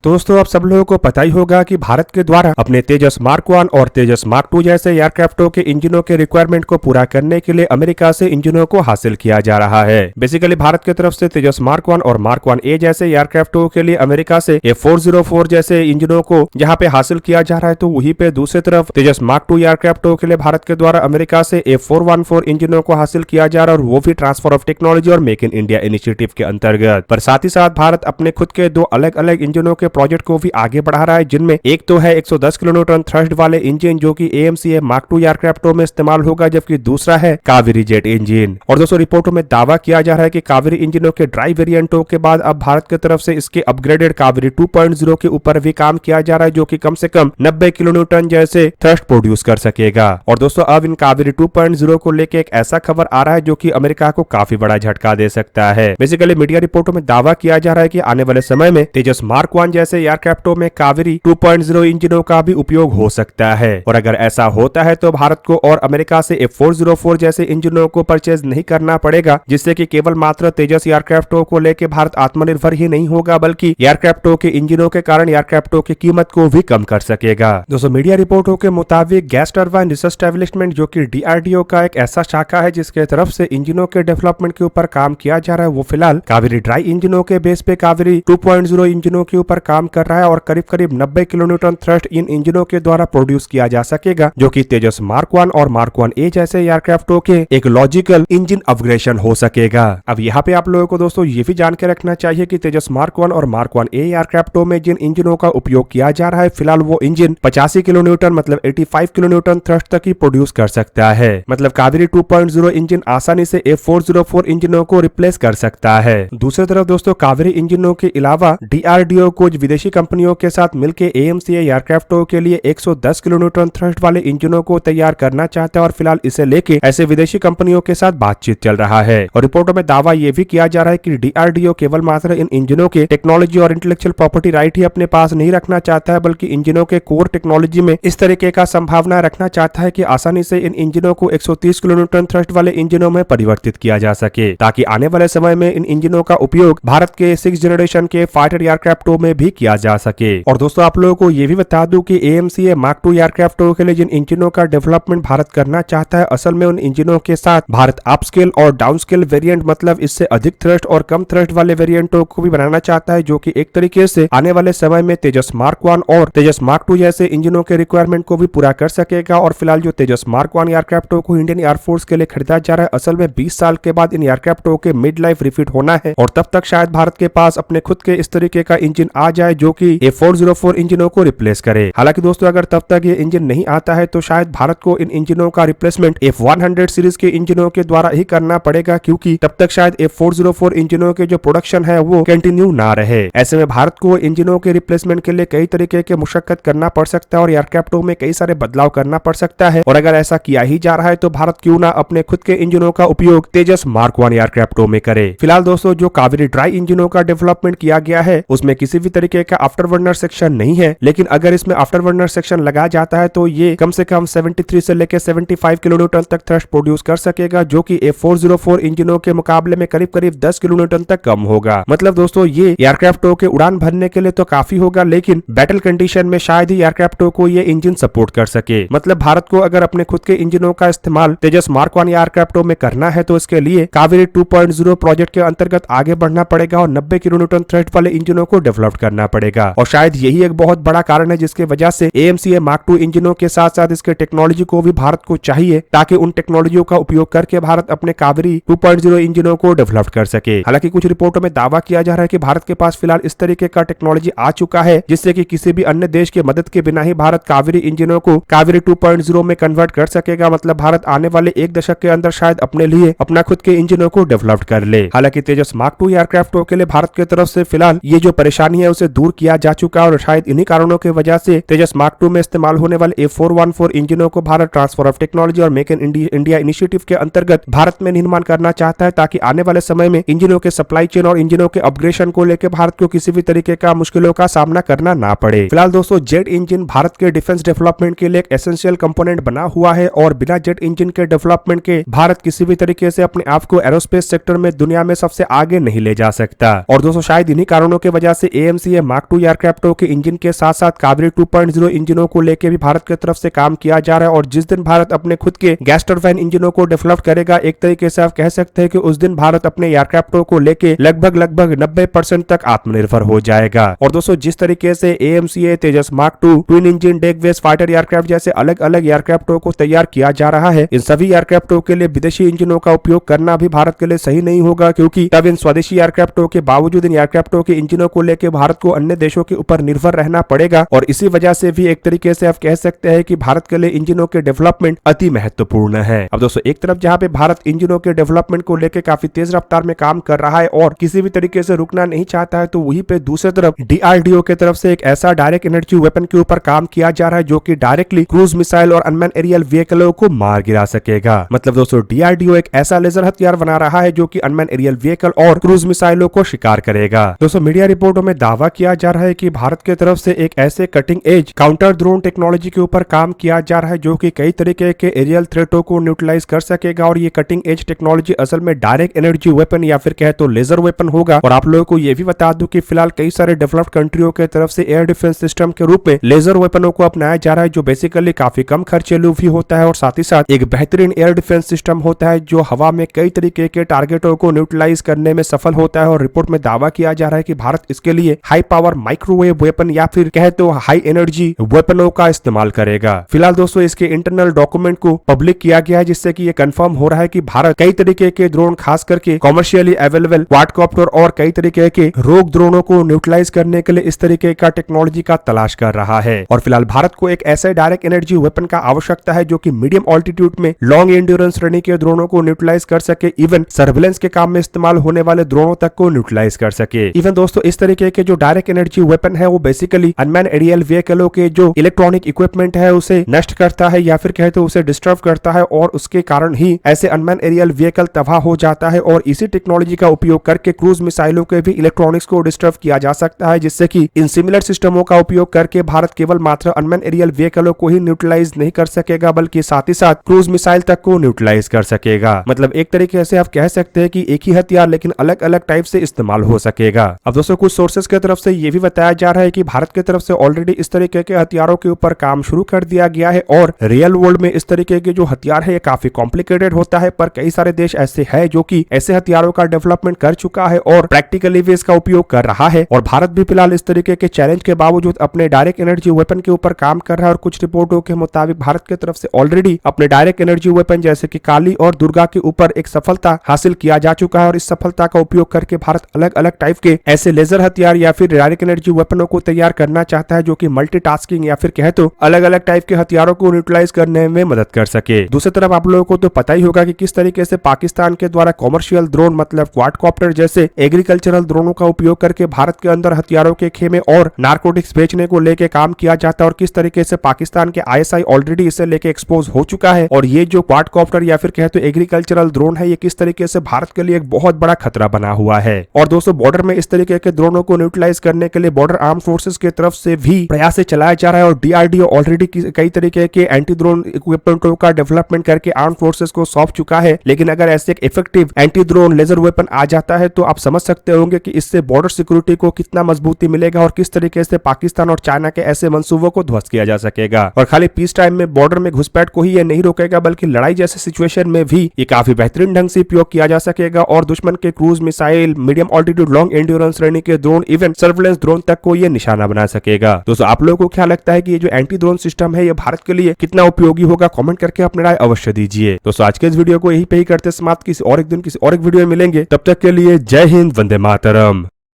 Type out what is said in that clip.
तो दोस्तों आप सब लोगों को पता ही होगा कि भारत के द्वारा अपने तेजस मार्क 1 और तेजस मार्क 2 जैसे एयरक्राफ्टों के इंजनों के रिक्वायरमेंट को पूरा करने के लिए अमेरिका से इंजनों को हासिल किया जा रहा है। बेसिकली भारत की तरफ से तेजस मार्क 1 और मार्क 1A जैसे एयरक्राफ्टों के लिए अमेरिका से A404 जैसे इंजनों को जहां पे हासिल किया जा रहा है, तो वहीं पे दूसरी तरफ तेजस मार्क 2 एयरक्राफ्टों के लिए भारत के द्वारा अमेरिका से A414 इंजनों को हासिल किया जा रहा है, और वो भी ट्रांसफर ऑफ टेक्नोलॉजी और मेक इन इंडिया इनिशिएटिव के अंतर्गत। पर साथ ही साथ भारत अपने खुद के दो अलग अलग इंजनों के प्रोजेक्ट को भी आगे बढ़ा रहा है, जिनमें एक तो है 110 किलोन्यूटन थ्रस्ट वाले इंजन जो कि AMCA मार्क 2 एयरक्राफ्टों में इस्तेमाल होगा, जबकि दूसरा है कावेरी जेट इंजन। और दोस्तों रिपोर्टों में दावा किया जा रहा है कि कावेरी इंजनों के ड्राई वेरिएंटों के बाद अब भारत की तरफ से इसके अपग्रेडेड कावेरी 2.0 के ऊपर भी काम किया जा रहा है, जो कि कम से कम 90 किलोन्यूटन जैसे थ्रस्ट प्रोड्यूस कर सकेगा। और दोस्तों अब इन कावेरी 2.0 को लेकर एक ऐसा खबर आ रहा है जो कि अमेरिका को काफी बड़ा झटका दे सकता है। बेसिकली मीडिया रिपोर्टों में दावा किया जा रहा है कि आने वाले समय में तेजस मार्क 1 जैसे एयरक्राफ्टों में कावेरी 2.0 इंजनों का भी उपयोग हो सकता है। और अगर ऐसा होता है तो भारत को और अमेरिका से A404 जैसे इंजनों को परचेज नहीं करना पड़ेगा, जिससे कि केवल मात्र तेजस एयरक्राफ्टों को लेकर भारत आत्मनिर्भर ही नहीं होगा, बल्कि एयरक्राफ्टों के इंजनों के कारण एयरक्राफ्टों की कीमत को भी कम कर सकेगा। दोस्तों मीडिया रिपोर्टों के मुताबिक गैस टरबाइन रिसर्च एस्टेब्लिशमेंट जो कि DRDO का एक ऐसा शाखा है जिसके तरफ से इंजनों के डेवलपमेंट के ऊपर काम किया जा रहा है, वो फिलहाल कावेरी ड्राई इंजनों के बेस पे कावेरी 2.0 इंजनों के ऊपर काम कर रहा है, और करीब करीब 90 किलोन्यूटन थ्रस्ट इन इंजनों के द्वारा प्रोड्यूस किया जा सकेगा, जो कि तेजस मार्क 1 और मार्क 1A जैसे एयरक्राफ्टों के एक लॉजिकल इंजन अपग्रेडेशन हो सकेगा। अब यहाँ पे आप लोगों को दोस्तों ये भी जान के रखना चाहिए कि तेजस मार्क 1 और मार्क 1A एयरक्राफ्टों में जिन इंजनों का उपयोग किया जा रहा है, फिलहाल वो इंजन 85 किलोन्यूटन मतलब 85 किलोन्यूटन थ्रस्ट तक ही प्रोड्यूस कर सकता है। मतलब कावेरी 2.0 इंजन आसानी से A404 इंजनों को रिप्लेस कर सकता है। दूसरी तरफ दोस्तों कावेरी इंजनों के अलावा DRDO कुछ विदेशी कंपनियों के साथ मिलकर AMCA एयरक्राफ्टों के लिए 110 किलोन्यूटन थ्रस्ट वाले इंजनों को तैयार करना चाहता है, और फिलहाल इसे लेके ऐसे विदेशी कंपनियों के साथ बातचीत चल रहा है। और रिपोर्टों में दावा यह भी किया जा रहा है कि DRDO केवल मात्र इन इंजनों के टेक्नोलॉजी और इंटेलेक्चुअल प्रॉपर्टी राइट ही अपने पास नहीं रखना चाहता है, बल्कि इंजनों के कोर टेक्नोलॉजी में इस तरीके का संभावना रखना चाहता है कि आसानी से इन इंजनों को 130 किलोन्यूटन थ्रस्ट वाले इंजनों में परिवर्तित किया जा सके, ताकि आने वाले समय में इन इंजनों का उपयोग भारत के 6th जनरेशन के फाइटर एयरक्राफ्टों में भी किया जा सके। और दोस्तों आप लोगों को यह भी बता दूं कि AMCA मार्क 2 एयरक्राफ्टों के लिए जिन इंजनों का डेवलपमेंट भारत करना चाहता है, असल में उन इंजनों के साथ भारत अपस्केल और डाउनस्केल वेरिएंट मतलब इससे अधिक थ्रस्ट और कम थ्रस्ट वाले वेरिएंटों को भी बनाना चाहता है, जो कि एक तरीके से आने वाले समय में तेजस मार्क 1 और तेजस मार्क 2 जैसे इंजनों के रिक्वायरमेंट को भी पूरा कर सकेगा। और फिलहाल जो तेजस मार्क 1 एयरक्राफ्टों को इंडियन एयरफोर्स के लिए खरीदा जा रहा है, असल में 20 साल के बाद इन एयरक्राफ्टों के मिड लाइफ रिफिट होना है, और तब तक शायद भारत के पास अपने खुद के इस तरीके का इंजन आ जाए जो कि A404 इंजनों को रिप्लेस करे। हालांकि दोस्तों अगर तब तक ये इंजन नहीं आता है तो शायद भारत को इन इंजनों का रिप्लेसमेंट F100 सीरीज के इंजनों के द्वारा ही करना पड़ेगा, क्योंकि तब तक शायद A404 इंजनों के जो प्रोडक्शन है वो कंटिन्यू ना रहे। ऐसे में भारत को इंजनों के रिप्लेसमेंट के लिए कई तरीके के मुशक्कत करना पड़ सकता है, और एयरक्राफ्टों में कई सारे बदलाव करना पड़ सकता है। और अगर ऐसा किया ही जा रहा है तो भारत क्यों ना अपने खुद के इंजनों का उपयोग तेजस मार्क 1 एयरक्राफ्टों में करे। फिलहाल दोस्तों जो कावेरी ड्राई इंजनों का डेवलपमेंट किया गया है उसमें किसी भी तरीके का आफ्टर बर्नर सेक्शन नहीं है, लेकिन अगर इसमें आफ्टर बर्नर सेक्शन लगा जाता है तो ये कम से कम 73 से लेकर 75 किलोन्यूटन तक थ्रस्ट प्रोड्यूस कर सकेगा, जो कि A404 इंजनों के मुकाबले में करीब करीब 10 किलोन्यूटन तक कम होगा। मतलब दोस्तों ये एयरक्राफ्टों के उड़ान भरने के लिए तो काफी होगा, लेकिन बैटल कंडीशन में शायद ही एयरक्राफ्टों को ये इंजन सपोर्ट कर सके। मतलब भारत को अगर अपने खुद के इंजनों का इस्तेमाल तेजस मार्क 1 एयरक्राफ्टों में करना है तो इसके लिए कावेरी 2.0 प्रोजेक्ट के अंतर्गत आगे बढ़ना पड़ेगा और 90 किलोन्यूटन थ्रस्ट वाले इंजनों को डेवलप करना पड़ेगा। और शायद यही एक बहुत बड़ा कारण है जिसके वजह से AMCA मार्क 2 इंजनों के साथ साथ इसके टेक्नोलॉजी को भी भारत को चाहिए, ताकि उन टेक्नोलॉजियों का उपयोग करके भारत अपने कावेरी 2.0 इंजनों को डेवलप कर सके। हालांकि कुछ रिपोर्टों में दावा किया जा रहा है कि भारत के पास फिलहाल इस तरीके का टेक्नोलॉजी आ चुका है, जिससे कि किसी भी अन्य देश के मदद के बिना ही भारत कावेरी इंजनों को कावेरी 2.0 में कन्वर्ट कर सकेगा। मतलब भारत आने वाले एक दशक के अंदर शायद अपने लिए अपना खुद के इंजनों को डेवलप कर ले। हालांकि तेजस मार्क 2 एयरक्राफ्टों के लिए भारत की तरफ से फिलहाल ये जो परेशानी है उसे दूर किया जा चुका है, और शायद इन्हीं कारणों की वजह से तेजस मार्क 2 में इस्तेमाल होने वाले A414 इंजनों को भारत ट्रांसफर ऑफ टेक्नोलॉजी और मेक इन इंडिया इनिशिएटिव के अंतर्गत भारत में निर्माण करना चाहता है, ताकि आने वाले समय में इंजनों के सप्लाई चेन और इंजनों के अपग्रेडेशन को लेकर भारत को किसी भी तरीके का मुश्किलों का सामना करना ना पड़े। फिलहाल दोस्तों जेट इंजन भारत के डिफेंस डेवलपमेंट के लिए एक एसेंशियल कंपोनेंट बना हुआ है, और बिना जेट इंजन के डेवलपमेंट के भारत किसी भी तरीके से अपने आप को एरोस्पेस सेक्टर में दुनिया में सबसे आगे नहीं ले जा सकता। और दोस्तों शायद इन्हीं कारणों की वजह से AMCA ये मार्क 2 एयरक्राफ्टों के इंजन के साथ साथ कावेरी 2.0 इंजनों को लेकर भी भारत की तरफ से काम किया जा रहा है। और जिस दिन भारत अपने खुद के गैस टरबाइन इंजनों को डेवलप करेगा, एक तरीके से आप कह सकते हैं कि उस दिन भारत अपने एयरक्राफ्टों को लेकर लगभग 90% तक आत्मनिर्भर हो जाएगा। और दोस्तों, जिस तरीके से AMCA Tejas mark 2 twin engine deck based fighter aircraft जैसे अलग अलग एयरक्राफ्टों को तैयार किया जा रहा है, इन सभी एयरक्राफ्टों के लिए विदेशी इंजनों का उपयोग करना भी भारत के लिए सही नहीं होगा, क्योंकि तब इन स्वदेशी एयरक्राफ्टों के बावजूद इन एयरक्राफ्टों के इंजनों को लेकर भारत को अन्य देशों के ऊपर निर्भर रहना पड़ेगा। और इसी वजह से भी एक तरीके से आप कह सकते हैं कि भारत के लिए इंजनों के डेवलपमेंट अति महत्वपूर्ण है। अब दोस्तों, एक तरफ जहां पे भारत इंजनों के डेवलपमेंट को लेकर काफी तेज रफ्तार में काम कर रहा है और किसी भी तरीके से रुकना नहीं चाहता है, तो वहीं पे दूसरी तरफ DRDO की तरफ से एक ऐसा डायरेक्ट एनर्जी वेपन के ऊपर काम किया जा रहा है जो कि डायरेक्टली क्रूज मिसाइल और अनमैन एरियल व्हीकलों को मार गिरा सकेगा। मतलब दोस्तों, DRDO एक ऐसा लेजर हथियार बना रहा है जो कि अनमैन एरियल व्हीकल और क्रूज मिसाइलों को शिकार करेगा। दोस्तों, मीडिया रिपोर्टों में दावा किया जा रहा है कि भारत की तरफ से एक ऐसे cutting edge counter drone technology के ऊपर काम किया जा रहा है जो कि कई तरीके के एरियल थ्रेटों को न्यूट्रलाइज कर सकेगा। और ये कटिंग एज टेक्नोलॉजी असल में डायरेक्ट एनर्जी वेपन या फिर कहे तो लेजर वेपन होगा। और आप लोगों को यह भी बता दूं कि फिलहाल कई सारे डेवलप्ड कंट्रियों के तरफ से एयर डिफेंस सिस्टम के रूप में लेजर वेपनों को अपनाया जा रहा है, जो बेसिकली काफी कम खर्चेलू भी होता है और साथ ही साथ एक बेहतरीन एयर डिफेंस सिस्टम होता है जो हवा में कई तरीके के टारगेटों को न्यूट्रलाइज करने में सफल होता है। और रिपोर्ट में दावा किया जा रहा है कि भारत इसके लिए हाई पावर माइक्रोवेव वेपन या फिर कहे तो हाई एनर्जी वेपनों का इस्तेमाल करेगा। फिलहाल दोस्तों, इसके इंटरनल डॉक्यूमेंट को पब्लिक किया गया है, जिससे कि ये कंफर्म हो रहा है कि भारत कई तरीके के ड्रोन, खास करके कॉमर्शियली अवेलेबल क्वाडकॉप्टर और कई तरीके के रोग ड्रोनों को न्यूट्रलाइज करने के लिए इस तरीके का टेक्नोलॉजी का तलाश कर रहा है। और फिलहाल भारत को एक ऐसे डायरेक्ट एनर्जी वेपन का आवश्यकता है जो कि मीडियम ऑल्टीट्यूड में लॉन्ग एंड्योरेंस श्रेणी के ड्रोनों को न्यूट्रलाइज कर सके, इवन सर्विलेंस के काम में इस्तेमाल होने वाले ड्रोनों तक को न्यूट्रलाइज कर सके। इवन दोस्तों, इस तरीके के जो डायरेक्ट एनर्जी वेपन है वो बेसिकली अनमैन एरियल व्हीकलों के जो इलेक्ट्रॉनिक इक्विपमेंट है उसे नष्ट करता है या फिर कहे तो उसे डिस्टर्ब करता है, और उसके कारण ही ऐसे अनमैन एरियल व्हीकल तबाह हो जाता है। और इसी टेक्नोलॉजी का उपयोग करके क्रूज मिसाइलों के भी इलेक्ट्रॉनिक्स को डिस्टर्ब किया जा सकता है, जिससे कि इन सिमिलर सिस्टमों का उपयोग करके भारत केवल मात्र अनमैन एरियल व्हीकलों को ही न्यूट्रलाइज नहीं कर सकेगा, बल्कि साथ ही साथ क्रूज मिसाइल तक को न्यूट्रलाइज कर सकेगा। मतलब एक तरीके से आप कह सकते हैं कि एक ही हथियार लेकिन अलग अलग टाइप से इस्तेमाल हो सकेगा। अब दोस्तों, कुछ सोर्सेज की तरफ से यह भी बताया जा रहा है कि भारत की तरफ से ऑलरेडी इस तरीके के हथियारों के ऊपर काम शुरू कर दिया गया है। और रियल वर्ल्ड में इस तरीके के जो हथियार है ये काफी कॉम्प्लिकेटेड होता है, पर कई सारे देश ऐसे हैं जो कि ऐसे हथियारों का डेवलपमेंट कर चुका है और प्रैक्टिकली भी इसका उपयोग कर रहा है। और भारत भी फिलहाल इस तरीके के चैलेंज के बावजूद अपने डायरेक्ट एनर्जी वेपन के ऊपर काम कर रहा है। और कुछ रिपोर्टों के मुताबिक भारत की तरफ से ऑलरेडी अपने डायरेक्ट एनर्जी वेपन जैसे कि काली और दुर्गा के ऊपर एक सफलता हासिल किया जा चुका है। और इस सफलता का उपयोग करके भारत अलग अलग टाइप के ऐसे लेजर हथियार या फिर डायरेक्ट एनर्जी वेपनों को तैयार करना चाहता है जो कि मल्टीटास्किंग या फिर कहे तो अलग अलग टाइप के हथियारों को न्यूट्रलाइज करने में मदद कर सके। दूसरी तरफ आप लोगों को तो पता ही होगा कि किस तरीके से पाकिस्तान के द्वारा कॉमर्शियल ड्रोन मतलब क्वाडकॉप्टर जैसे एग्रीकल्चरल ड्रोनों का उपयोग करके भारत के अंदर हथियारों के खेमे और नारकोटिक्स बेचने को लेकर काम किया जाता है। और किस तरीके से पाकिस्तान के ISI ऑलरेडी इसे लेके एक्सपोज हो चुका है। और ये जो क्वाडकॉप्टर या फिर कहे तो एग्रीकल्चरल ड्रोन है, ये किस तरीके से भारत के लिए एक बहुत बड़ा खतरा बना हुआ है। और दोस्तों, बॉर्डर में इस तरीके के ड्रोनों को न्यूट्रलाइज करने के लिए बॉर्डर आर्म फोर्सेस की तरफ से भी प्रयास चलाया जा रहा है। और DRDO ऑलरेडी कई तरीके के एंटी ड्रोन इक्विपमेंटों का डेवलपमेंट करके आर्म फोर्सेस को सौंप चुका है। लेकिन अगर ऐसे एक effective anti drone laser weapon आ जाता है तो आप समझ सकते होंगे कि इससे बॉर्डर सिक्योरिटी को कितना मजबूती मिलेगा और किस तरीके से पाकिस्तान और चाइना के ऐसे मंसूबों को ध्वस्त किया जा सकेगा। और खाली पीस टाइम में बॉर्डर में घुसपैठ को ही ये नहीं रोकेगा, बल्कि लड़ाई जैसे सिचुएशन में भी ये काफी बेहतरीन ढंग से उपयोग किया जा सकेगा। और दुश्मन के cruise missile, medium altitude long endurance श्रेणी के ड्रोन, इवन सर्विलेंस ड्रोन तक को ये निशाना बना सकेगा। दोस्तों, आप लोगों को क्या लगता है कि ये जो एंटी ड्रोन सिस्टम है ये भारत के लिए कितना उपयोगी होगा? कमेंट करके अपनी राय अवश्य दीजिए। दोस्तों, आज के इस वीडियो को यहीं पे ही करते समाप्त। किसी और एक दिन किसी और एक वीडियो में मिलेंगे, तब तक के लिए जय हिंद, वंदे मातरम।